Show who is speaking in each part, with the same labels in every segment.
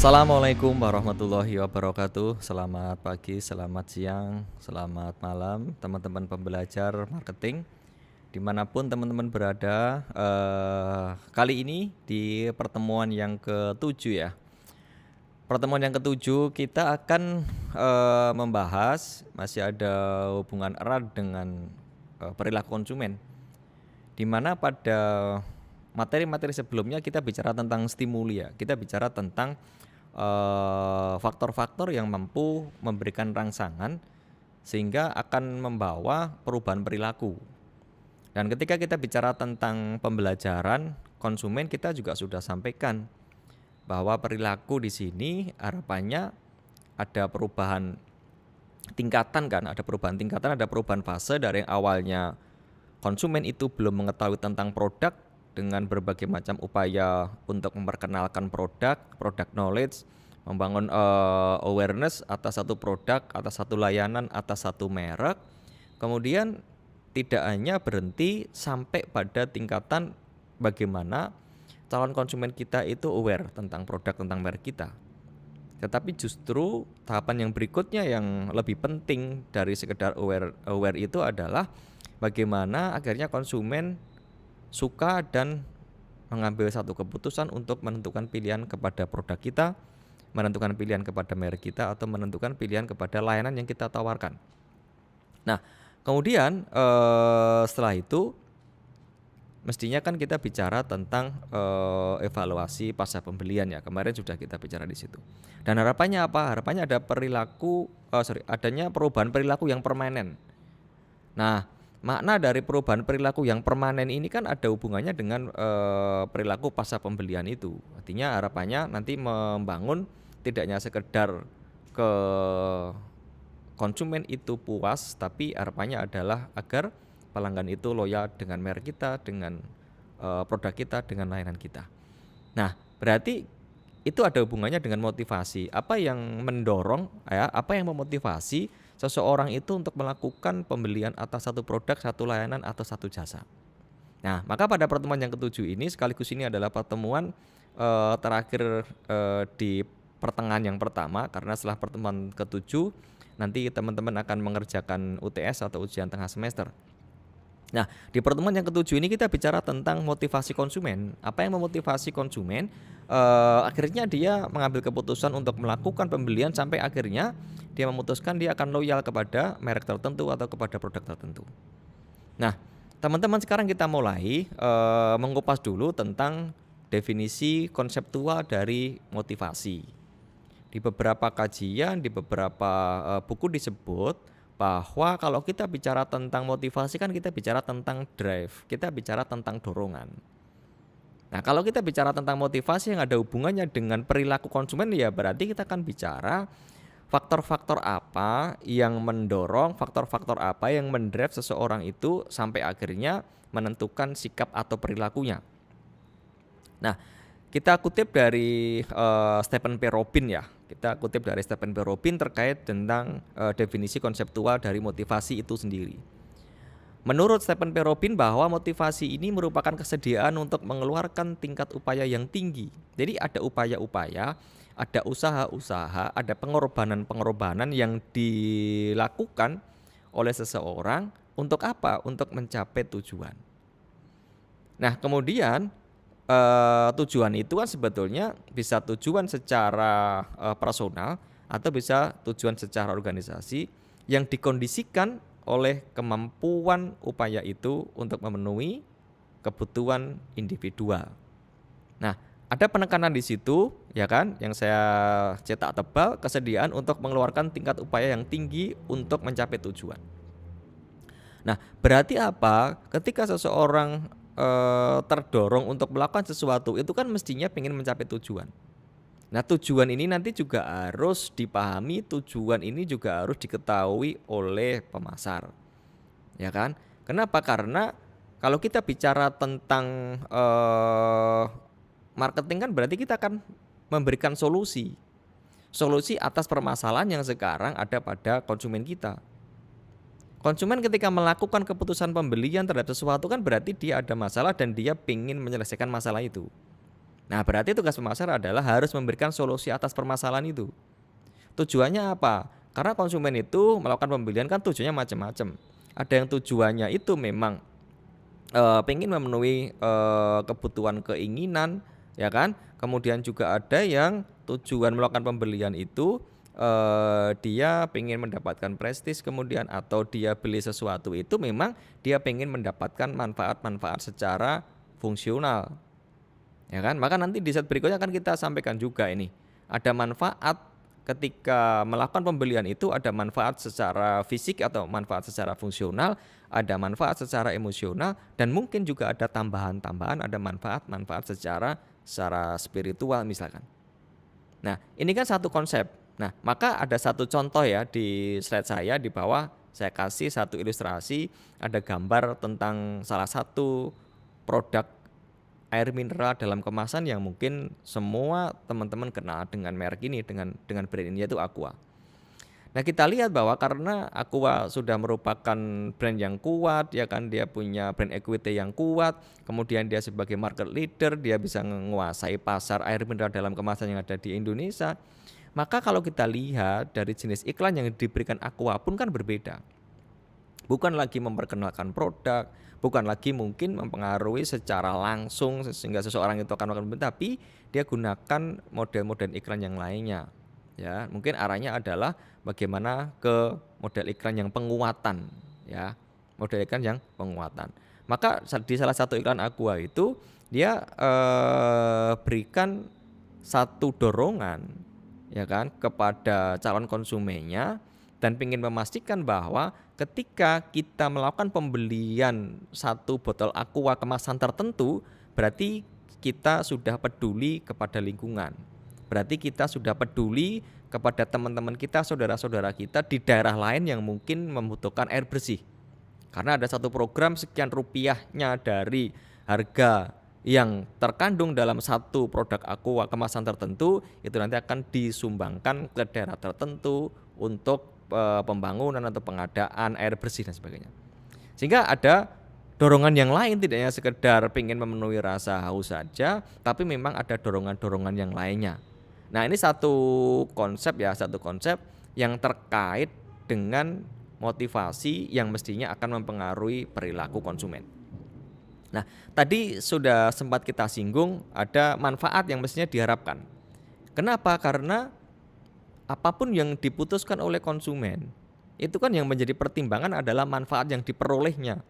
Speaker 1: Assalamualaikum warahmatullahi wabarakatuh. Selamat pagi, selamat siang, selamat malam teman-teman pembelajar marketing dimanapun teman-teman berada. Kali ini di pertemuan yang ketujuh ya. Pertemuan yang ketujuh kita akan membahas masih ada hubungan erat dengan perilaku konsumen. Di mana pada materi-materi sebelumnya kita bicara tentang stimuli ya. Kita bicara tentang faktor-faktor yang mampu memberikan rangsangan sehingga akan membawa perubahan perilaku. Dan ketika kita bicara tentang pembelajaran konsumen, kita juga sudah sampaikan bahwa perilaku di sini harapannya ada perubahan tingkatan kan, ada perubahan fase dari yang awalnya konsumen itu belum mengetahui tentang produk dengan berbagai macam upaya untuk memperkenalkan produk knowledge, membangun awareness atas satu produk, atas satu layanan, atas satu merek. Kemudian tidak hanya berhenti sampai pada tingkatan bagaimana calon konsumen kita itu aware tentang produk, tentang merek kita. Tetapi justru tahapan yang berikutnya yang lebih penting dari sekedar aware itu adalah bagaimana akhirnya konsumen suka dan mengambil satu keputusan untuk menentukan pilihan kepada produk kita, menentukan pilihan kepada merek kita, atau menentukan pilihan kepada layanan yang kita tawarkan. Nah, kemudian setelah itu mestinya kan kita bicara tentang evaluasi pasca pembelian ya. Kemarin sudah kita bicara di situ. Dan harapannya apa? Harapannya ada adanya perubahan perilaku yang permanen. Nah, makna dari perubahan perilaku yang permanen ini kan ada hubungannya dengan perilaku pasca pembelian itu. Artinya harapannya nanti membangun tidak hanya sekedar ke konsumen itu puas, tapi harapannya adalah agar pelanggan itu loyal dengan merek kita, dengan produk kita, dengan layanan kita. Nah, berarti itu ada hubungannya dengan motivasi. Apa yang mendorong ya, apa yang memotivasi seseorang itu untuk melakukan pembelian atas satu produk, satu layanan, atau satu jasa. Nah, maka pada pertemuan yang ketujuh ini sekaligus ini adalah pertemuan terakhir di pertengahan yang pertama, karena setelah pertemuan ketujuh nanti teman-teman akan mengerjakan UTS atau ujian tengah semester. Nah, di pertemuan yang ketujuh ini kita bicara tentang motivasi konsumen. Apa yang memotivasi konsumen? Akhirnya dia mengambil keputusan untuk melakukan pembelian sampai akhirnya dia memutuskan dia akan loyal kepada merek tertentu atau kepada produk tertentu. Nah, teman-teman sekarang kita mulai mengupas dulu tentang definisi konseptual dari motivasi. Di beberapa kajian, di beberapa buku disebut bahwa kalau kita bicara tentang motivasi kan kita bicara tentang drive, kita bicara tentang dorongan. Nah, kalau kita bicara tentang motivasi yang ada hubungannya dengan perilaku konsumen, ya berarti kita akan bicara faktor-faktor apa yang mendorong, faktor-faktor apa yang mendrive seseorang itu sampai akhirnya menentukan sikap atau perilakunya. Nah, kita kutip dari Stephen P. Robin ya. Kita kutip dari Stephen P. Robin terkait tentang definisi konseptual dari motivasi itu sendiri. Menurut Stephen P. Robin bahwa motivasi ini merupakan kesediaan untuk mengeluarkan tingkat upaya yang tinggi. Jadi ada upaya-upaya, ada usaha-usaha, ada pengorbanan-pengorbanan yang dilakukan oleh seseorang untuk apa? Untuk mencapai tujuan. Nah, kemudian tujuan itu kan sebetulnya bisa tujuan secara personal atau bisa tujuan secara organisasi yang dikondisikan oleh kemampuan upaya itu untuk memenuhi kebutuhan individual. Nah, ada penekanan di situ ya kan yang saya cetak tebal, kesediaan untuk mengeluarkan tingkat upaya yang tinggi untuk mencapai tujuan. Nah, berarti apa? Ketika seseorang terdorong untuk melakukan sesuatu itu kan mestinya ingin mencapai tujuan. Nah, tujuan ini nanti juga harus dipahami, tujuan ini juga harus diketahui oleh pemasar. Ya kan? Kenapa? Karena kalau kita bicara tentang marketing kan berarti kita akan memberikan solusi. Solusi atas permasalahan yang sekarang ada pada konsumen kita. Konsumen ketika melakukan keputusan pembelian terhadap sesuatu kan berarti dia ada masalah dan dia ingin menyelesaikan masalah itu. Nah, berarti tugas pemasar adalah harus memberikan solusi atas permasalahan itu. Tujuannya apa? Karena konsumen itu melakukan pembelian kan tujuannya macam-macam. Ada yang tujuannya itu memang pengen memenuhi kebutuhan keinginan, ya kan? Kemudian juga ada yang tujuan melakukan pembelian itu dia pengen mendapatkan prestis, kemudian atau dia beli sesuatu itu memang dia pengen mendapatkan manfaat-manfaat secara fungsional, ya kan? Maka nanti di set berikutnya akan kita sampaikan juga ini. Ada manfaat ketika melakukan pembelian itu, ada manfaat secara fisik atau manfaat secara fungsional, ada manfaat secara emosional, dan mungkin juga ada tambahan-tambahan, ada manfaat-manfaat secara spiritual misalkan. Nah, ini kan satu konsep. Nah, maka ada satu contoh ya di slide saya di bawah, saya kasih satu ilustrasi, ada gambar tentang salah satu produk air mineral dalam kemasan yang mungkin semua teman-teman kenal dengan merek ini, dengan brand ini, yaitu Aqua. Nah, kita lihat bahwa karena Aqua sudah merupakan brand yang kuat, ya kan, dia punya brand equity yang kuat, kemudian dia sebagai market leader, dia bisa menguasai pasar air mineral dalam kemasan yang ada di Indonesia. Maka kalau kita lihat dari jenis iklan yang diberikan Aqua pun kan berbeda. Bukan lagi memperkenalkan produk, bukan lagi mungkin mempengaruhi secara langsung sehingga seseorang itu akan makan, tapi dia gunakan model-model iklan yang lainnya. Ya, mungkin arahnya adalah bagaimana ke model iklan yang penguatan, ya. Model iklan yang penguatan. Maka di salah satu iklan Aqua itu dia berikan satu dorongan, ya kan, kepada calon konsumennya dan ingin memastikan bahwa ketika kita melakukan pembelian satu botol Aqua kemasan tertentu, berarti kita sudah peduli kepada lingkungan. Berarti kita sudah peduli kepada teman-teman kita, saudara-saudara kita di daerah lain yang mungkin membutuhkan air bersih. Karena ada satu program sekian rupiahnya dari harga yang terkandung dalam satu produk Aqua kemasan tertentu, itu nanti akan disumbangkan ke daerah tertentu untuk pembangunan atau pengadaan air bersih dan sebagainya. Sehingga ada dorongan yang lain, tidak hanya sekedar ingin memenuhi rasa haus saja, tapi memang ada dorongan-dorongan yang lainnya. Nah, ini satu konsep yang terkait dengan motivasi yang mestinya akan mempengaruhi perilaku konsumen. Nah, tadi sudah sempat kita singgung ada manfaat yang mestinya diharapkan. Kenapa? Karena apapun yang diputuskan oleh konsumen, itu kan yang menjadi pertimbangan adalah manfaat yang diperolehnya.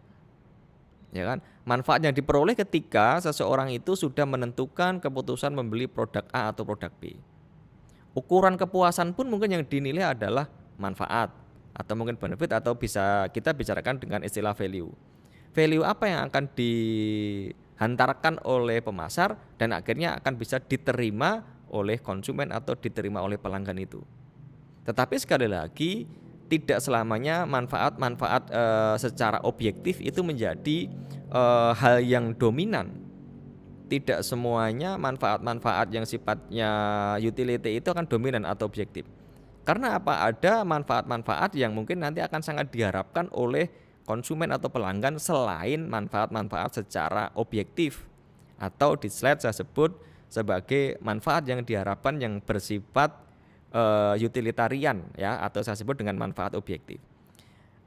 Speaker 1: Ya kan? Manfaat yang diperoleh ketika seseorang itu sudah menentukan keputusan membeli produk A atau produk B. Ukuran kepuasan pun mungkin yang dinilai adalah manfaat atau mungkin benefit, atau bisa kita bicarakan dengan istilah value. Value apa yang akan dihantarkan oleh pemasar dan akhirnya akan bisa diterima oleh konsumen atau diterima oleh pelanggan itu. Tetapi sekali lagi, tidak selamanya manfaat-manfaat secara objektif itu menjadi hal yang dominan. Tidak semuanya manfaat-manfaat yang sifatnya utility itu akan dominan atau objektif. Karena apa? Ada manfaat-manfaat yang mungkin nanti akan sangat diharapkan oleh konsumen atau pelanggan selain manfaat-manfaat secara objektif, atau di slide saya sebut sebagai manfaat yang diharapkan yang bersifat utilitarian, ya, atau saya sebut dengan manfaat objektif.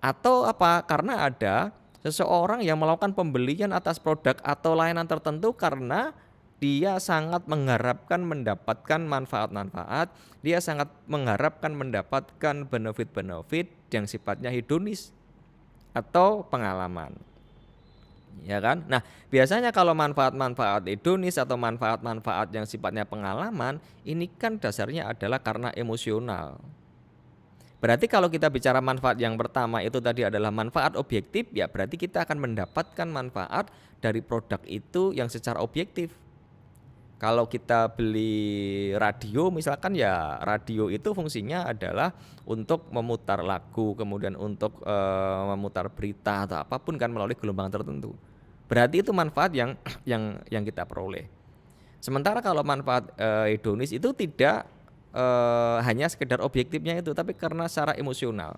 Speaker 1: Atau apa? Karena ada seseorang yang melakukan pembelian atas produk atau layanan tertentu karena dia sangat mengharapkan mendapatkan manfaat-manfaat, dia sangat mengharapkan mendapatkan benefit-benefit yang sifatnya hedonis atau pengalaman. Ya kan? Nah, biasanya kalau manfaat-manfaat hedonis atau manfaat-manfaat yang sifatnya pengalaman, ini kan dasarnya adalah karena emosional. Berarti kalau kita bicara manfaat yang pertama itu tadi adalah manfaat objektif, ya berarti kita akan mendapatkan manfaat dari produk itu yang secara objektif. Kalau kita beli radio misalkan, ya radio itu fungsinya adalah untuk memutar lagu, kemudian untuk memutar berita atau apapun kan melalui gelombang tertentu. Berarti itu manfaat yang kita peroleh. Sementara kalau manfaat hedonis itu tidak hanya sekedar objektifnya itu, tapi karena secara emosional.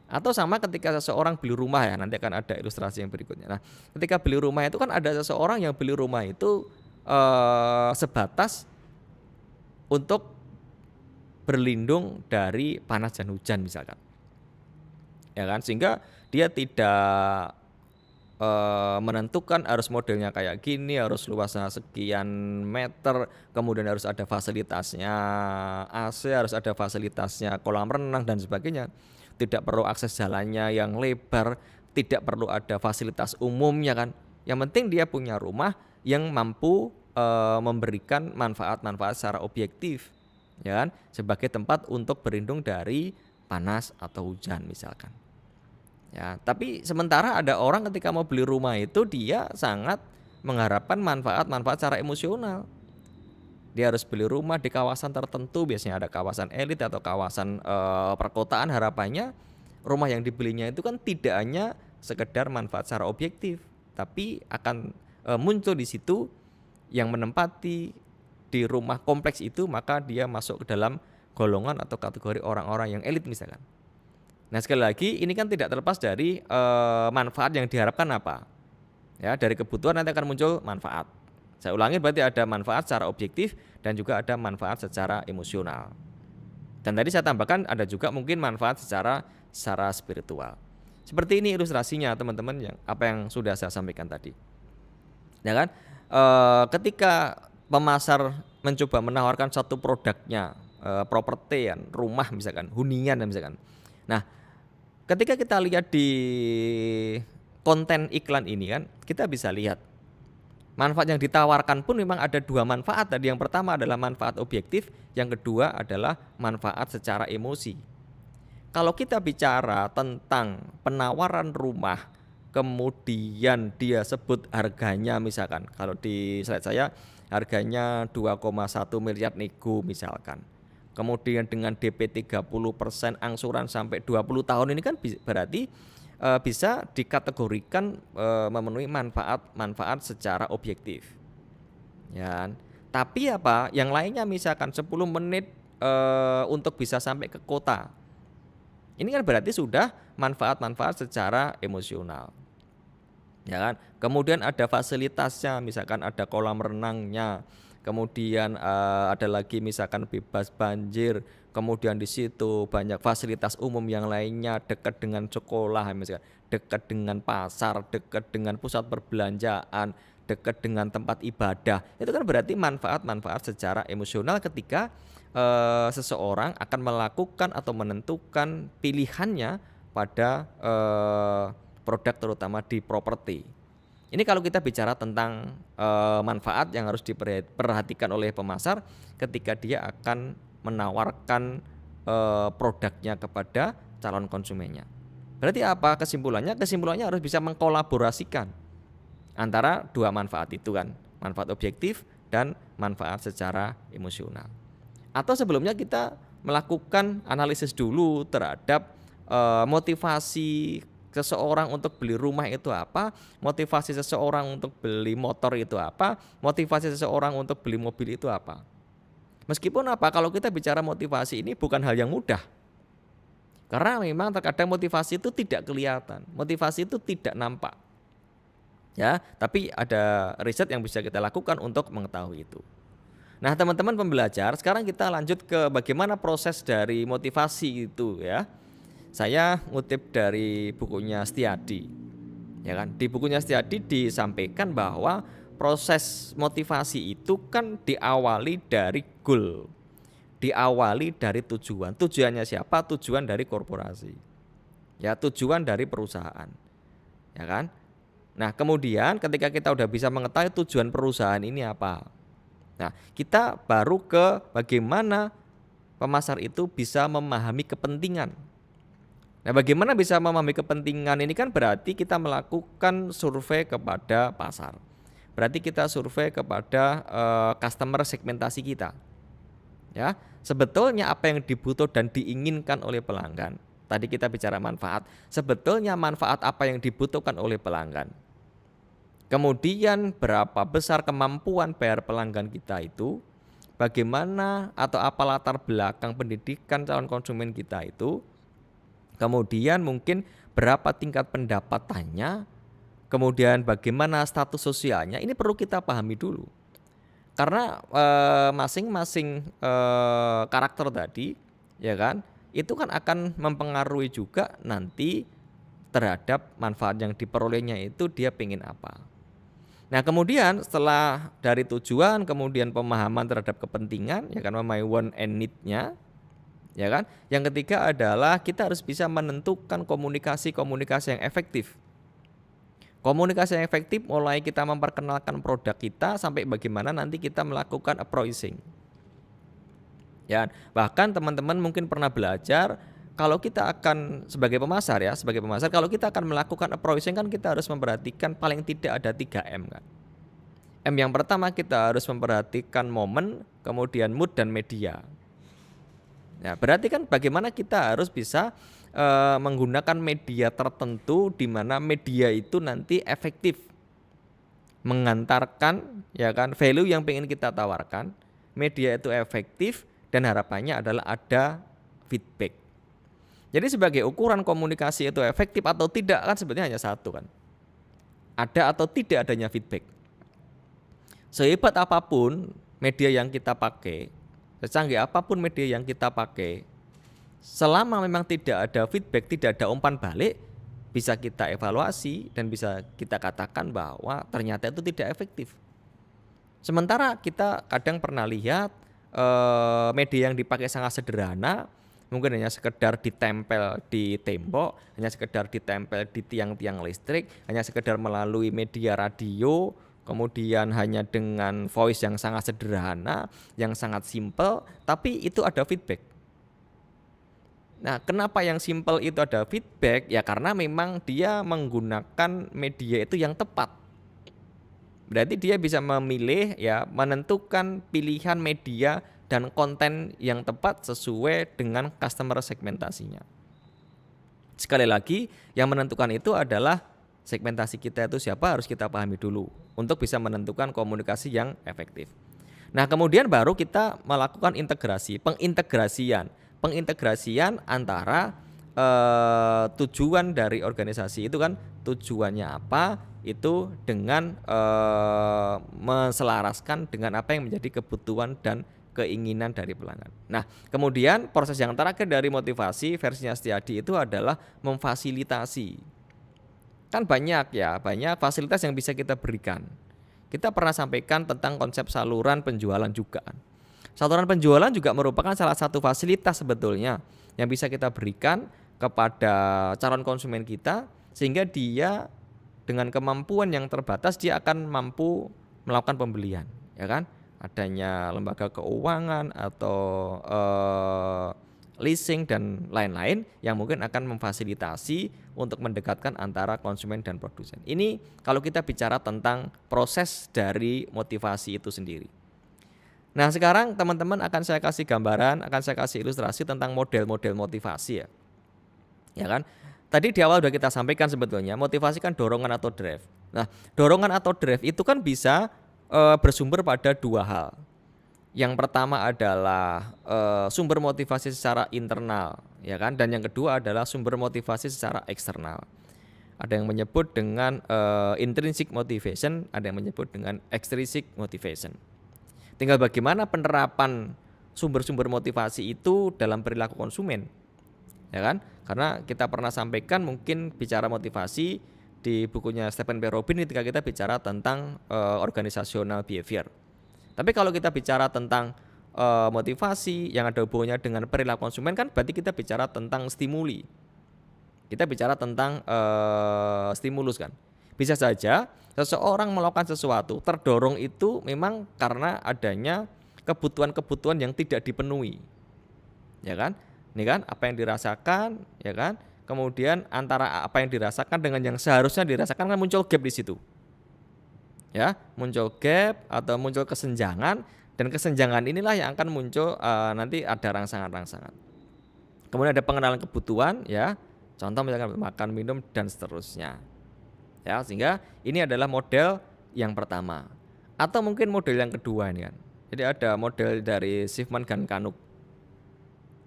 Speaker 1: Atau sama ketika seseorang beli rumah, ya nanti akan ada ilustrasi yang berikutnya. Nah, ketika beli rumah itu kan ada seseorang yang beli rumah itu sebatas untuk berlindung dari panas dan hujan misalkan. Ya kan? Sehingga dia tidak menentukan harus modelnya kayak gini, harus luasnya sekian meter, kemudian harus ada fasilitasnya AC, harus ada fasilitasnya kolam renang dan sebagainya. Tidak perlu akses jalannya yang lebar, tidak perlu ada fasilitas umumnya kan. Yang penting dia punya rumah yang mampu memberikan manfaat-manfaat secara objektif, ya kan, sebagai tempat untuk berlindung dari panas atau hujan misalkan. Ya, tapi sementara ada orang ketika mau beli rumah itu dia sangat mengharapkan manfaat-manfaat secara emosional. Dia harus beli rumah di kawasan tertentu, biasanya ada kawasan elit atau kawasan perkotaan, harapannya rumah yang dibelinya itu kan tidak hanya sekedar manfaat secara objektif, tapi akan muncul di situ yang menempati di rumah kompleks itu, maka dia masuk ke dalam golongan atau kategori orang-orang yang elit misalkan. Nah sekali lagi ini kan tidak terlepas dari manfaat yang diharapkan apa. Ya, dari kebutuhan nanti akan muncul manfaat. Saya ulangi, berarti ada manfaat secara objektif dan juga ada manfaat secara emosional. Dan tadi saya tambahkan ada juga mungkin manfaat secara spiritual. Seperti ini ilustrasinya teman-teman, yang apa yang sudah saya sampaikan tadi. Ya kan? Ketika pemasar mencoba menawarkan satu produknya, properti, rumah misalkan, hunian misalkan. Nah, ketika kita lihat di konten iklan ini kan, kita bisa lihat manfaat yang ditawarkan pun memang ada dua manfaat tadi. Yang pertama adalah manfaat objektif, yang kedua adalah manfaat secara emosi. Kalau kita bicara tentang penawaran rumah, kemudian dia sebut harganya misalkan, kalau di slide saya harganya 2,1 miliar nego misalkan. Kemudian dengan DP 30%, angsuran sampai 20 tahun, ini kan berarti bisa dikategorikan memenuhi manfaat secara objektif. Ya. Tapi apa? Yang lainnya misalkan 10 menit untuk bisa sampai ke kota. Ini kan berarti sudah manfaat-manfaat secara emosional. Ya kan? Kemudian ada fasilitasnya, misalkan ada kolam renangnya. Kemudian ada lagi misalkan bebas banjir, kemudian di situ banyak fasilitas umum yang lainnya, dekat dengan sekolah misalkan, dekat dengan pasar, dekat dengan pusat perbelanjaan, dekat dengan tempat ibadah. Itu kan berarti manfaat-manfaat secara emosional ketika seseorang akan melakukan atau menentukan pilihannya pada produk terutama di properti. Ini kalau kita bicara tentang manfaat yang harus diperhatikan oleh pemasar ketika dia akan menawarkan produknya kepada calon konsumennya. Berarti apa kesimpulannya? Kesimpulannya harus bisa mengkolaborasikan antara dua manfaat itu kan, manfaat objektif dan manfaat secara emosional. Atau sebelumnya kita melakukan analisis dulu terhadap motivasi seseorang untuk beli rumah itu apa, motivasi seseorang untuk beli motor itu apa, motivasi seseorang untuk beli mobil itu apa. Meskipun apa, kalau kita bicara motivasi ini bukan hal yang mudah. Karena memang terkadang motivasi itu tidak kelihatan, motivasi itu tidak nampak. Ya, tapi ada riset yang bisa kita lakukan untuk mengetahui itu. Nah, teman-teman pembelajar, sekarang kita lanjut ke bagaimana proses dari motivasi itu ya. Saya ngutip dari bukunya Setiadi. Ya kan? Di bukunya Setiadi disampaikan bahwa proses motivasi itu kan diawali dari goal. Diawali dari tujuan. Tujuannya siapa? Tujuan dari korporasi. Ya, tujuan dari perusahaan. Ya kan? Nah, kemudian ketika kita udah bisa mengetahui tujuan perusahaan ini apa, nah, kita baru ke bagaimana pemasar itu bisa memahami kepentingan. Nah, bagaimana bisa memahami kepentingan ini kan berarti kita melakukan survei kepada pasar. Berarti kita survei kepada customer segmentasi kita. Ya, sebetulnya apa yang dibutuhkan dan diinginkan oleh pelanggan. Tadi kita bicara manfaat. Sebetulnya manfaat apa yang dibutuhkan oleh pelanggan. Kemudian berapa besar kemampuan bayar pelanggan kita itu, bagaimana atau apa latar belakang pendidikan calon konsumen kita itu, kemudian mungkin berapa tingkat pendapatannya, kemudian bagaimana status sosialnya, ini perlu kita pahami dulu. Karena masing-masing karakter tadi, ya kan, itu kan akan mempengaruhi juga nanti terhadap manfaat yang diperolehnya itu dia pengen apa. Nah kemudian setelah dari tujuan, kemudian pemahaman terhadap kepentingan, ya kan, memahami want and need-nya, ya kan. Yang ketiga adalah kita harus bisa menentukan komunikasi-komunikasi yang efektif. Komunikasi yang efektif mulai kita memperkenalkan produk kita sampai bagaimana nanti kita melakukan appraising. Ya, bahkan teman-teman mungkin pernah belajar kalau kita akan sebagai pemasar kalau kita akan melakukan appraising kan kita harus memperhatikan paling tidak ada 3M kan. M yang pertama kita harus memperhatikan momen, kemudian mood dan media. Ya, berarti kan bagaimana kita harus bisa menggunakan media tertentu di mana media itu nanti efektif mengantarkan, ya kan, value yang ingin kita tawarkan. Media itu efektif dan harapannya adalah ada feedback. Jadi sebagai ukuran komunikasi itu efektif atau tidak kan sebenarnya hanya satu kan. Ada atau tidak adanya feedback. Sehebat apapun media yang kita pakai, secanggih apapun media yang kita pakai, selama memang tidak ada feedback, tidak ada umpan balik, bisa kita evaluasi dan bisa kita katakan bahwa ternyata itu tidak efektif. Sementara kita kadang pernah lihat media yang dipakai sangat sederhana, mungkin hanya sekedar ditempel di tembok, hanya sekedar ditempel di tiang-tiang listrik, hanya sekedar melalui media radio, kemudian hanya dengan voice yang sangat sederhana, yang sangat simple, tapi itu ada feedback. Nah, kenapa yang simple itu ada feedback? Ya karena memang dia menggunakan media itu yang tepat. Berarti dia bisa memilih, ya, menentukan pilihan media dan konten yang tepat sesuai dengan customer segmentasinya. Sekali lagi, yang menentukan itu adalah segmentasi kita itu siapa harus kita pahami dulu untuk bisa menentukan komunikasi yang efektif. Nah, kemudian baru kita melakukan integrasi, pengintegrasian antara tujuan dari organisasi itu kan tujuannya apa itu dengan menselaraskan dengan apa yang menjadi kebutuhan dan keinginan dari pelanggan. Nah, kemudian proses yang terakhir dari motivasi versinya Setiadi itu adalah memfasilitasi. Kan banyak fasilitas yang bisa kita berikan. Kita pernah sampaikan tentang konsep saluran penjualan juga. Saluran penjualan juga merupakan salah satu fasilitas sebetulnya yang bisa kita berikan kepada calon konsumen kita sehingga dia dengan kemampuan yang terbatas dia akan mampu melakukan pembelian, ya kan? Adanya lembaga keuangan atau leasing dan lain-lain yang mungkin akan memfasilitasi untuk mendekatkan antara konsumen dan produsen. Ini kalau kita bicara tentang proses dari motivasi itu sendiri. Nah, sekarang teman-teman akan saya kasih gambaran, akan saya kasih ilustrasi tentang model-model motivasi ya. Ya kan? Tadi di awal sudah kita sampaikan sebetulnya motivasi kan dorongan atau drive. Nah, dorongan atau drive itu kan bisa bersumber pada dua hal. Yang pertama adalah sumber motivasi secara internal, ya kan? Dan yang kedua adalah sumber motivasi secara eksternal. Ada yang menyebut dengan intrinsic motivation, ada yang menyebut dengan extrinsic motivation. Tinggal bagaimana penerapan sumber-sumber motivasi itu dalam perilaku konsumen, ya kan? Karena kita pernah sampaikan mungkin bicara motivasi di bukunya Stephen P. Robin ketika kita bicara tentang organizational behavior. Tapi kalau kita bicara tentang motivasi yang ada hubungannya dengan perilaku konsumen kan berarti kita bicara tentang stimuli. Kita bicara tentang stimulus kan. Bisa saja seseorang melakukan sesuatu terdorong itu memang karena adanya kebutuhan-kebutuhan yang tidak dipenuhi, ya kan? Ini kan apa yang dirasakan, ya kan? Kemudian antara apa yang dirasakan dengan yang seharusnya dirasakan kan muncul gap di situ, ya, muncul gap atau muncul kesenjangan dan kesenjangan inilah yang akan muncul nanti ada rangsangan-rangsangan. Kemudian ada pengenalan kebutuhan, ya, contoh misalkan makan, minum dan seterusnya. Ya, sehingga ini adalah model yang pertama. Atau mungkin model yang kedua ini kan. Jadi ada model dari Schiffman dan Kanuk.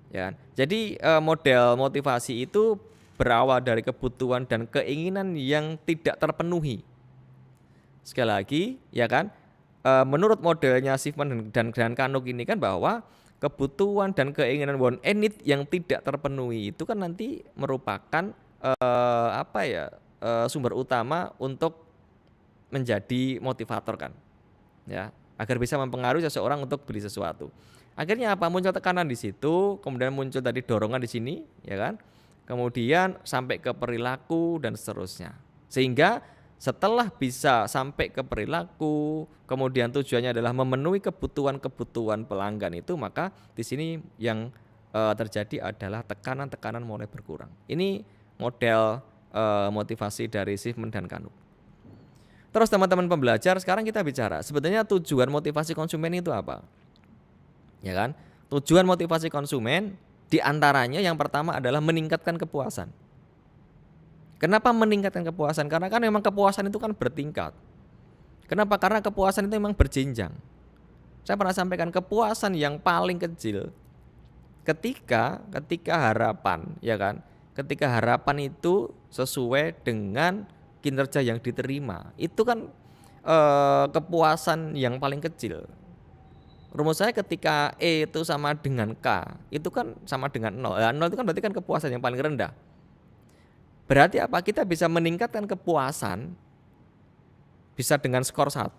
Speaker 1: Ya. Jadi model motivasi itu berawal dari kebutuhan dan keinginan yang tidak terpenuhi. Sekali lagi, ya kan? menurut modelnya Schiffman dan Kanook ini kan bahwa kebutuhan dan keinginan want and need yang tidak terpenuhi itu kan nanti merupakan sumber utama untuk menjadi motivator kan, ya, agar bisa mempengaruhi seseorang untuk beli sesuatu. Akhirnya apa? Muncul tekanan di situ, kemudian muncul tadi dorongan di sini, ya kan? Kemudian sampai ke perilaku dan seterusnya. Sehingga setelah bisa sampai ke perilaku, kemudian tujuannya adalah memenuhi kebutuhan-kebutuhan pelanggan itu, maka di sini yang terjadi adalah tekanan-tekanan mulai berkurang. Ini model motivasi dari Schiffman dan Kanook. Terus teman-teman pembelajar, sekarang kita bicara sebetulnya tujuan motivasi konsumen itu apa? Ya kan? Tujuan motivasi konsumen diantaranya yang pertama adalah meningkatkan kepuasan. Kenapa meningkatkan kepuasan? Karena kan memang kepuasan itu kan bertingkat. Kenapa? Karena kepuasan itu memang berjenjang. Saya pernah sampaikan kepuasan yang paling kecil ketika harapan, ya kan? Ketika harapan itu sesuai dengan kinerja yang diterima, itu kan kepuasan yang paling kecil. Rumus saya ketika E itu sama dengan K, itu kan sama dengan 0. Nah, 0 itu kan berarti kan kepuasan yang paling rendah. Berarti apa? Kita bisa meningkatkan kepuasan bisa dengan skor 1,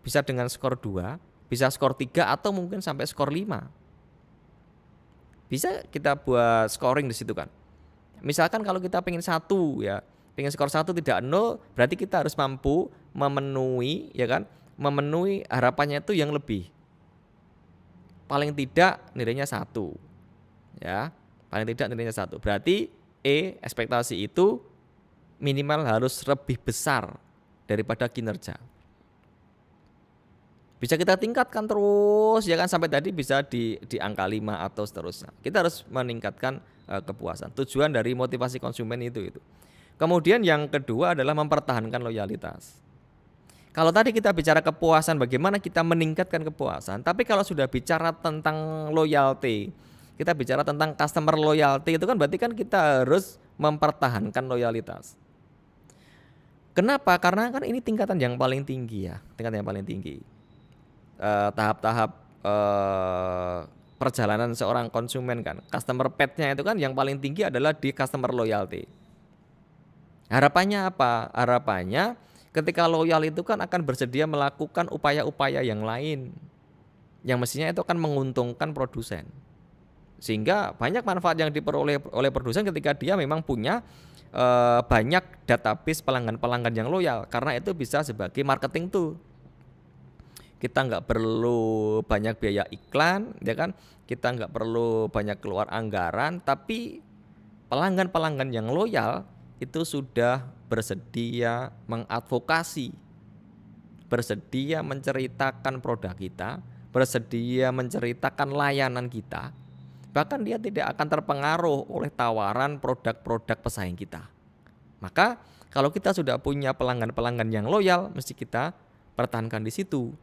Speaker 1: bisa dengan skor 2, bisa skor 3 atau mungkin sampai skor 5. Bisa kita buat scoring di situ kan. Misalkan kalau kita pengen 1 ya, pengen skor 1 tidak 0, berarti kita harus mampu memenuhi, ya kan? Memenuhi harapannya itu yang lebih. Paling tidak nilainya 1. Ya. Paling tidak nilainya 1. Berarti ekspektasi itu minimal harus lebih besar daripada kinerja. Bisa kita tingkatkan terus, ya kan, sampai tadi bisa di angka 5 atau seterusnya. Kita harus meningkatkan kepuasan. Tujuan dari motivasi konsumen itu. Kemudian yang kedua adalah mempertahankan loyalitas. Kalau tadi kita bicara kepuasan, bagaimana kita meningkatkan kepuasan, tapi kalau sudah bicara tentang loyalty, kita bicara tentang customer loyalty, itu kan berarti kan kita harus mempertahankan loyalitas. Kenapa? Karena kan ini tingkatan yang paling tinggi ya, tingkatan yang paling tinggi. Tahap-tahap perjalanan seorang konsumen kan, customer path-nya itu kan yang paling tinggi adalah di customer loyalty. Harapannya apa? Harapannya ketika loyal itu kan akan bersedia melakukan upaya-upaya yang lain yang mestinya itu akan menguntungkan produsen. Sehingga banyak manfaat yang diperoleh oleh produsen ketika dia memang punya banyak database pelanggan-pelanggan yang loyal, karena itu bisa sebagai marketing tuh. Kita nggak perlu banyak biaya iklan, ya kan? Kita nggak perlu banyak keluar anggaran, tapi pelanggan-pelanggan yang loyal itu sudah bersedia mengadvokasi, bersedia menceritakan produk kita, bersedia menceritakan layanan kita. Bahkan dia tidak akan terpengaruh oleh tawaran produk-produk pesaing kita. Maka kalau kita sudah punya pelanggan-pelanggan yang loyal, mesti kita pertahankan di situ.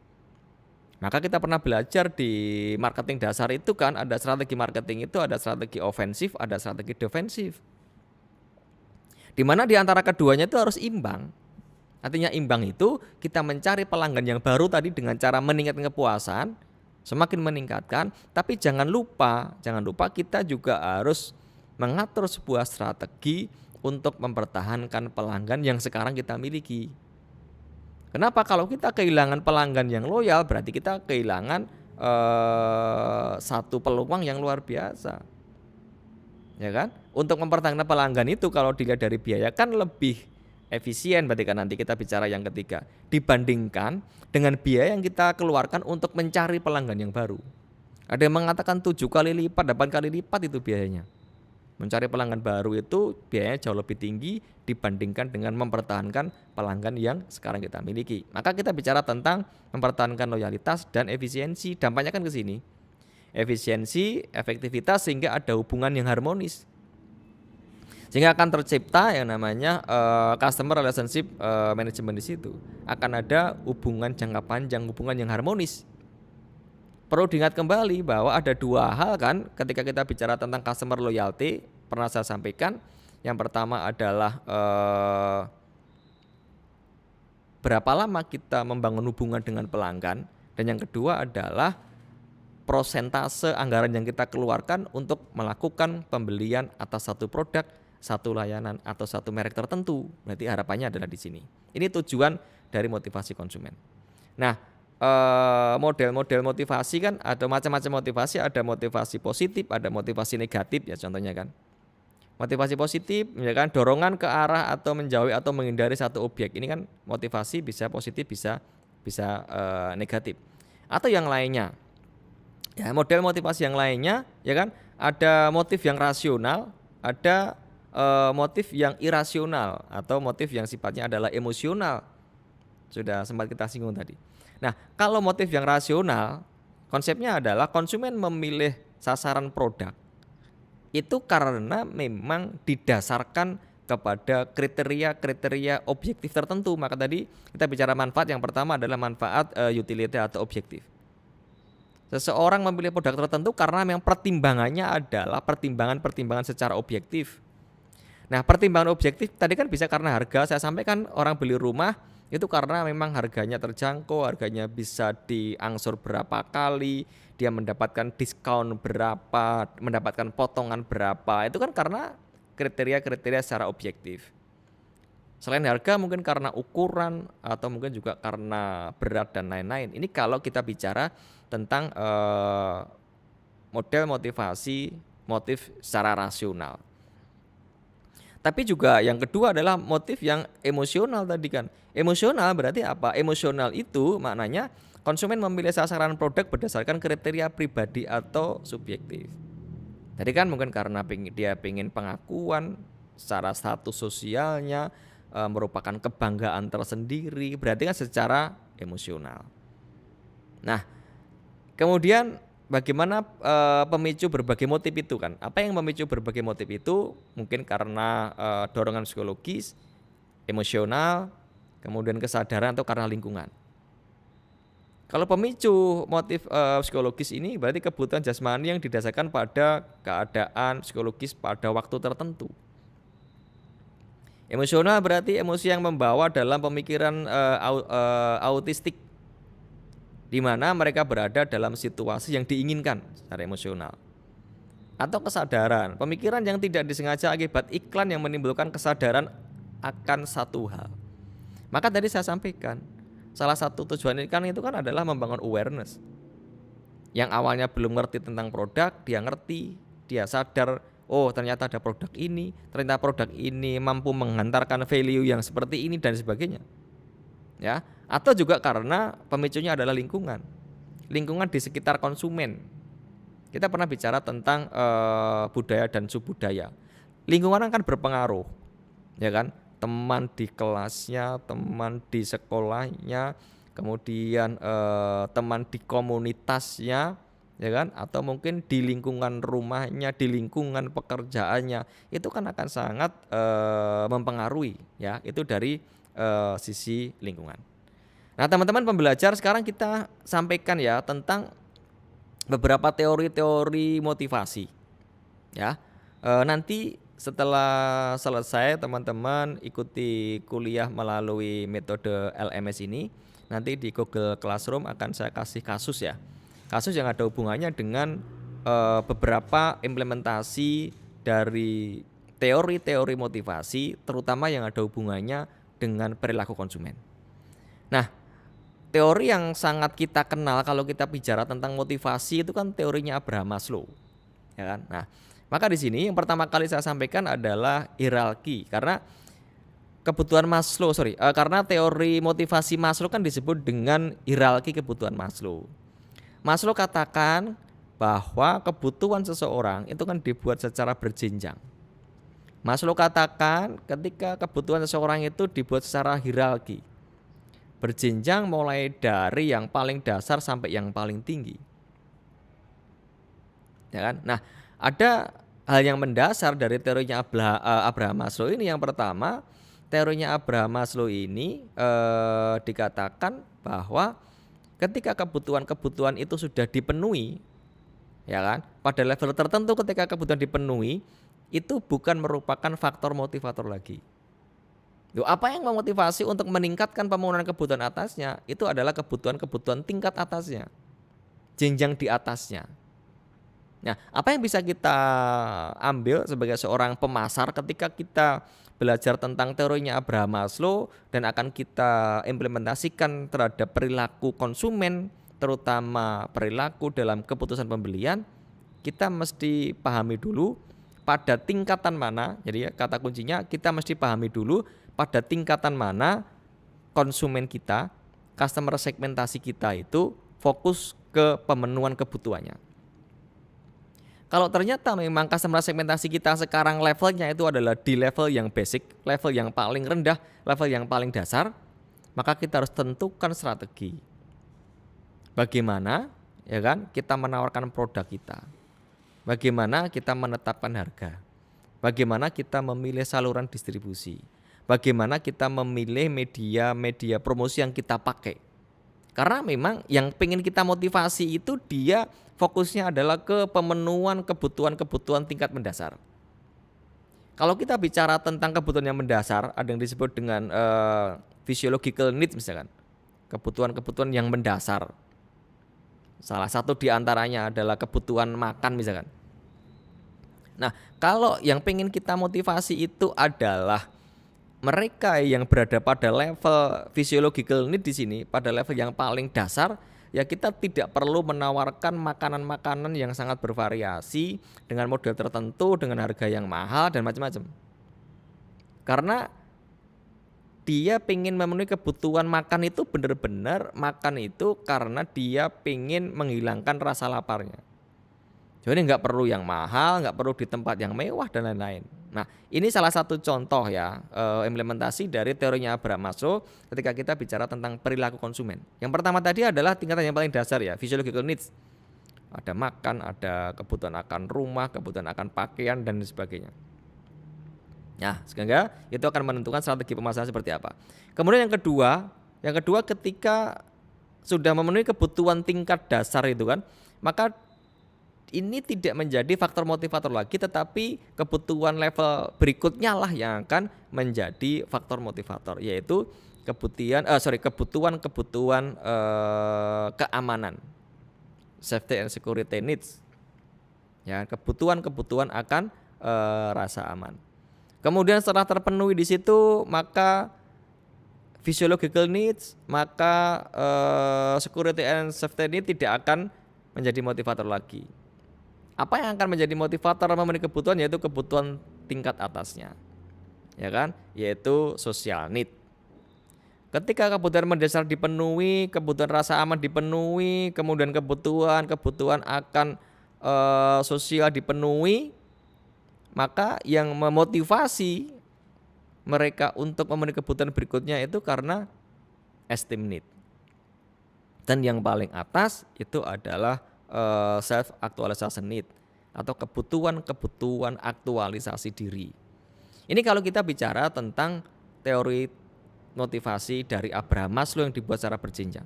Speaker 1: Maka kita pernah belajar di marketing dasar itu kan, ada strategi marketing itu, ada strategi ofensif, ada strategi defensif. Di mana di antara keduanya itu harus imbang. Artinya imbang itu kita mencari pelanggan yang baru tadi dengan cara meningkatkan kepuasan, semakin meningkatkan, tapi jangan lupa kita juga harus mengatur sebuah strategi untuk mempertahankan pelanggan yang sekarang kita miliki. Kenapa? Kalau kita kehilangan pelanggan yang loyal, berarti kita kehilangan satu peluang yang luar biasa, ya kan? Untuk mempertahankan pelanggan itu kalau dilihat dari biaya kan lebih efisien, berarti kan nanti kita bicara yang ketiga, dibandingkan dengan biaya yang kita keluarkan untuk mencari pelanggan yang baru. Ada yang mengatakan 7 kali lipat, 8 kali lipat itu biayanya. Mencari pelanggan baru itu biayanya jauh lebih tinggi dibandingkan dengan mempertahankan pelanggan yang sekarang kita miliki. Maka kita bicara tentang mempertahankan loyalitas dan efisiensi. Dampaknya kan ke sini. Efisiensi, efektivitas, sehingga ada hubungan yang harmonis. Sehingga akan tercipta yang namanya customer relationship management di situ. Akan ada hubungan jangka panjang, hubungan yang harmonis. Perlu diingat kembali bahwa ada dua hal kan ketika kita bicara tentang customer loyalty, pernah saya sampaikan. Yang pertama adalah berapa lama kita membangun hubungan dengan pelanggan, dan yang kedua adalah prosentase anggaran yang kita keluarkan untuk melakukan pembelian atas satu produk, satu layanan atau satu merek tertentu. Berarti harapannya adalah di sini. Ini tujuan dari motivasi konsumen. Nah, model-model motivasi kan ada macam-macam motivasi, ada motivasi positif, ada motivasi negatif ya contohnya kan. Motivasi positif ya kan, dorongan ke arah atau menjauhi atau menghindari satu objek. Ini kan motivasi bisa positif, bisa negatif. Atau yang lainnya. Ya, model motivasi yang lainnya ya kan, ada motif yang rasional, ada motif yang irasional atau motif yang sifatnya adalah emosional. Sudah sempat kita singgung tadi. Nah, kalau motif yang rasional, konsepnya adalah konsumen memilih sasaran produk itu karena memang didasarkan kepada kriteria-kriteria objektif tertentu. Maka tadi kita bicara manfaat, yang pertama adalah manfaat utility atau objektif. Seseorang memilih produk tertentu karena memang pertimbangannya adalah pertimbangan secara objektif. Nah, pertimbangan objektif tadi kan bisa karena harga. Saya sampaikan orang beli rumah itu karena memang harganya terjangkau, harganya bisa diangsur berapa kali, dia mendapatkan diskon berapa, mendapatkan potongan berapa. Itu kan karena kriteria-kriteria secara objektif. Selain harga mungkin karena ukuran atau mungkin juga karena berat dan lain-lain. Ini kalau kita bicara tentang model motif secara rasional. Tapi juga yang kedua adalah motif yang emosional tadi kan. Emosional berarti apa? Emosional itu maknanya konsumen memilih sasaran produk berdasarkan kriteria pribadi atau subjektif. Tadi kan mungkin karena dia ingin pengakuan secara status sosialnya, merupakan kebanggaan tersendiri, berarti kan secara emosional. Nah, kemudian bagaimana pemicu berbagai motif itu kan? Apa yang memicu berbagai motif itu? Mungkin karena dorongan psikologis, emosional, kemudian kesadaran atau karena lingkungan. Kalau pemicu motif psikologis ini berarti kebutuhan jasmani yang didasarkan pada keadaan psikologis pada waktu tertentu. Emosional berarti emosi yang membawa dalam pemikiran autistik, di mana mereka berada dalam situasi yang diinginkan secara emosional. Atau kesadaran, pemikiran yang tidak disengaja akibat iklan yang menimbulkan kesadaran akan satu hal. Maka tadi saya sampaikan, salah satu tujuan iklan itu kan adalah membangun awareness. Yang awalnya belum ngerti tentang produk, dia ngerti, dia sadar, oh ternyata ada produk ini, ternyata produk ini mampu menghantarkan value yang seperti ini dan sebagainya. Ya, atau juga karena pemicunya adalah lingkungan di sekitar konsumen. Kita pernah bicara tentang budaya dan subbudaya. Lingkungan akan berpengaruh, ya kan? Teman di kelasnya, teman di sekolahnya, kemudian teman di komunitasnya, ya kan? Atau mungkin di lingkungan rumahnya, di lingkungan pekerjaannya, itu kan akan sangat mempengaruhi, ya. Itu dari sisi lingkungan. Nah, teman-teman pembelajar, sekarang kita sampaikan ya tentang beberapa teori-teori motivasi. Ya, nanti setelah selesai teman-teman ikuti kuliah melalui metode LMS ini. Nanti di Google Classroom akan saya kasih kasus ya. Kasus yang ada hubungannya dengan beberapa implementasi dari teori-teori motivasi, terutama yang ada hubungannya dengan perilaku konsumen. Nah, teori yang sangat kita kenal kalau kita bicara tentang motivasi itu kan teorinya Abraham Maslow, ya kan? Nah, maka di sini yang pertama kali saya sampaikan adalah hierarki, karena karena teori motivasi Maslow kan disebut dengan hierarki kebutuhan Maslow. Maslow katakan bahwa kebutuhan seseorang itu kan dibuat secara berjenjang. Maslow katakan ketika kebutuhan seseorang itu dibuat secara hierarki, berjenjang mulai dari yang paling dasar sampai yang paling tinggi. Ya kan? Nah, ada hal yang mendasar dari teorinya Abraham Maslow ini. Yang pertama, teorinya Abraham Maslow ini dikatakan bahwa ketika kebutuhan-kebutuhan itu sudah dipenuhi, ya kan? Pada level tertentu ketika kebutuhan dipenuhi, itu bukan merupakan faktor motivator lagi. Loh, apa yang memotivasi untuk meningkatkan pemenuhan kebutuhan atasnya? Itu adalah kebutuhan-kebutuhan tingkat atasnya, jenjang di atasnya. Nah, apa yang bisa kita ambil sebagai seorang pemasar ketika kita belajar tentang teorinya Abraham Maslow dan akan kita implementasikan terhadap perilaku konsumen, terutama perilaku dalam keputusan pembelian, kita mesti pahami dulu pada tingkatan mana. Jadi kata kuncinya kita mesti pahami dulu pada tingkatan mana konsumen kita, customer segmentasi kita itu fokus ke pemenuhan kebutuhannya. Kalau ternyata memang customer segmentasi kita sekarang levelnya itu adalah di level yang basic, level yang paling rendah, level yang paling dasar, maka kita harus tentukan strategi. Bagaimana ya kan kita menawarkan produk kita. Bagaimana kita menetapkan harga. Bagaimana kita memilih saluran distribusi. Bagaimana kita memilih media promosi yang kita pakai. Karena memang yang pengen kita motivasi itu dia fokusnya adalah ke pemenuhan kebutuhan-kebutuhan tingkat mendasar. Kalau kita bicara tentang kebutuhan yang mendasar, ada yang disebut dengan physiological needs misalkan. Kebutuhan-kebutuhan yang mendasar. Salah satu diantaranya adalah kebutuhan makan misalkan. Nah, kalau yang pengen kita motivasi itu adalah mereka yang berada pada level physiological need di sini, pada level yang paling dasar, ya kita tidak perlu menawarkan makanan-makanan yang sangat bervariasi dengan model tertentu, dengan harga yang mahal dan macam-macam. Karena dia pengen memenuhi kebutuhan makan itu benar-benar makan itu karena dia pengen menghilangkan rasa laparnya. Jadi nggak perlu yang mahal, nggak perlu di tempat yang mewah dan lain-lain. Nah, ini salah satu contoh ya implementasi dari teorinya Abraham Maslow ketika kita bicara tentang perilaku konsumen. Yang pertama tadi adalah tingkatan yang paling dasar ya, physiological needs. Ada makan, ada kebutuhan akan rumah, kebutuhan akan pakaian dan sebagainya. Nah, sehingga itu akan menentukan strategi pemasaran seperti apa. Kemudian yang kedua ketika sudah memenuhi kebutuhan tingkat dasar itu kan, maka ini tidak menjadi faktor motivator lagi, tetapi kebutuhan level berikutnya lah yang akan menjadi faktor motivator, yaitu kebutuhan keamanan, safety and security needs. Ya, kebutuhan akan rasa aman. Kemudian setelah terpenuhi di situ, maka physiological needs, maka security and safety needs tidak akan menjadi motivator lagi. Apa yang akan menjadi motivator memenuhi kebutuhan yaitu kebutuhan tingkat atasnya, ya kan? Yaitu social need. Ketika kebutuhan mendasar dipenuhi, kebutuhan rasa aman dipenuhi, kemudian kebutuhan akan sosial dipenuhi, maka yang memotivasi mereka untuk memenuhi kebutuhan berikutnya itu karena esteem need. Dan yang paling atas itu adalah self actualization need atau kebutuhan aktualisasi diri. Ini kalau kita bicara tentang teori motivasi dari Abraham Maslow yang dibuat secara berjenjang.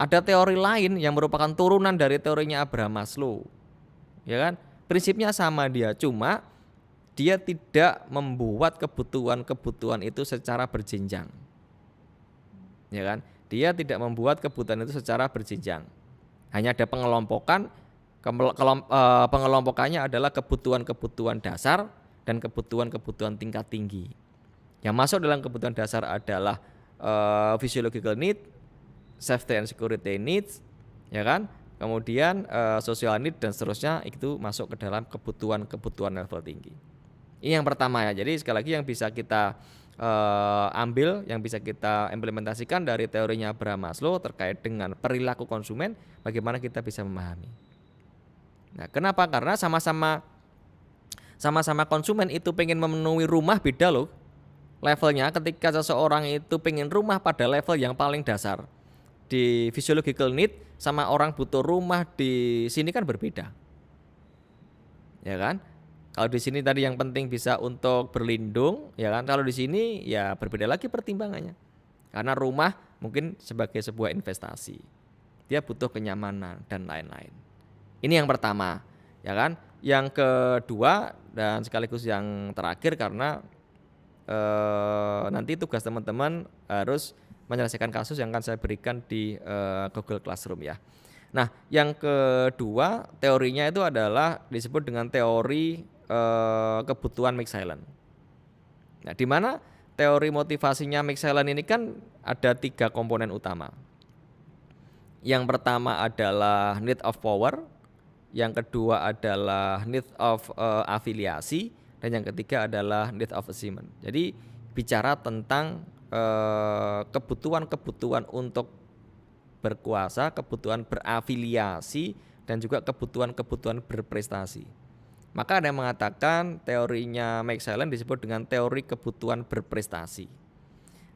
Speaker 1: Ada teori lain yang merupakan turunan dari teorinya Abraham Maslow. Ya kan? Prinsipnya sama dia, cuma dia tidak membuat kebutuhan itu secara berjenjang. Ya kan? Dia tidak membuat kebutuhan itu secara berjenjang. Hanya ada pengelompokannya adalah kebutuhan dasar dan kebutuhan tingkat tinggi. Yang masuk dalam kebutuhan dasar adalah physiological need, safety and security needs, ya kan? Kemudian social need dan seterusnya itu masuk ke dalam kebutuhan level tinggi. Ini yang pertama ya. Jadi sekali lagi yang bisa kita ambil, yang bisa kita implementasikan dari teorinya Abraham Maslow terkait dengan perilaku konsumen, bagaimana kita bisa memahami. Nah, kenapa? Karena sama-sama konsumen itu pengen memenuhi rumah beda loh levelnya. Ketika seseorang itu pengen rumah pada level yang paling dasar di physiological need sama orang butuh rumah di sini kan berbeda, ya kan? Kalau di sini tadi yang penting bisa untuk berlindung, ya kan? Kalau di sini ya berbeda lagi pertimbangannya. Karena rumah mungkin sebagai sebuah investasi. Dia butuh kenyamanan dan lain-lain. Ini yang pertama, ya kan? Yang kedua dan sekaligus yang terakhir karena nanti tugas teman-teman harus menyelesaikan kasus yang akan saya berikan di Google Classroom ya. Nah, yang kedua teorinya itu adalah disebut dengan teori kebutuhan make silent. Nah, di mana teori motivasinya make silent ini kan ada 3 komponen utama. Yang pertama adalah need of power, yang kedua adalah need of afiliasi, dan yang ketiga adalah need of achievement. Jadi bicara tentang kebutuhan-kebutuhan untuk berkuasa, kebutuhan berafiliasi, dan juga kebutuhan-kebutuhan berprestasi. Maka ada yang mengatakan teorinya make silent disebut dengan teori kebutuhan berprestasi.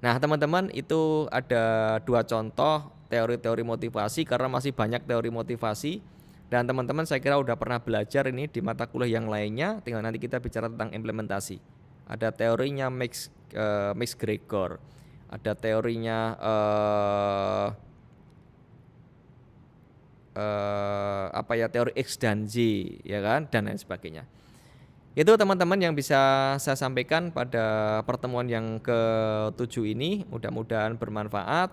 Speaker 1: Nah teman-teman, itu ada 2 contoh teori-teori motivasi karena masih banyak teori motivasi. Dan teman-teman saya kira udah pernah belajar ini di mata kuliah yang lainnya, tinggal nanti kita bicara tentang implementasi. Ada teorinya Max Gregor, ada teorinya teori X dan Z ya kan, dan lain sebagainya. Itu teman-teman yang bisa saya sampaikan pada pertemuan yang ke-7 ini, mudah-mudahan bermanfaat.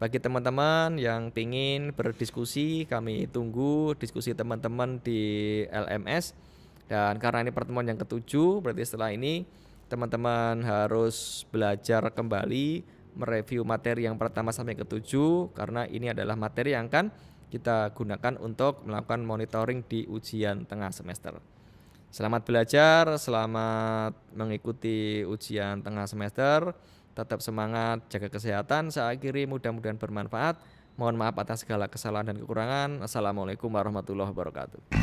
Speaker 1: Bagi teman-teman yang ingin berdiskusi, kami tunggu diskusi teman-teman di LMS. Dan karena ini pertemuan yang ke-7, berarti setelah ini teman-teman harus belajar kembali mereview materi yang pertama sampai ke-7, karena ini adalah materi yang akan kita gunakan untuk melakukan monitoring di ujian tengah semester. Selamat belajar, selamat mengikuti ujian tengah semester. Tetap semangat, jaga kesehatan. Saya akhiri, mudah-mudahan bermanfaat. Mohon maaf atas segala kesalahan dan kekurangan. Assalamualaikum warahmatullahi wabarakatuh.